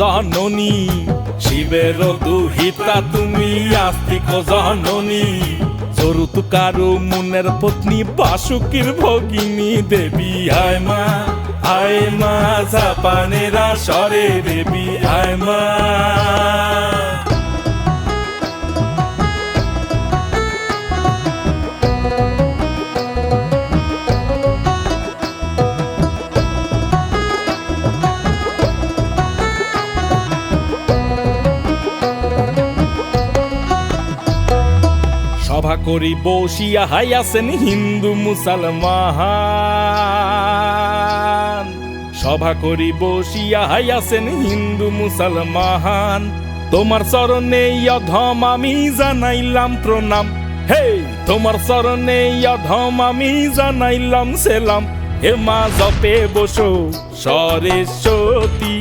জননী, শিবের দুহিতা তুমি আস্তিক জননী। চরুতুকারু মুনের পত্নী বাসুকীর ভগিনী দেবী আয় মা জাপানেরা সরে দেবী আয় মা। সভা করি বসিয়া হাইয়াছেন হিন্দু মুসলমান, সভা করি বসিয়া হাইয়াছেন হিন্দু মুসলমান। তোমার চরণে অধম আমি জানাইলাম প্রণাম, হে তোমার চরণে অধম আমি জানাইলাম সেলাম। হে মা জপে বসো সরস্বতী,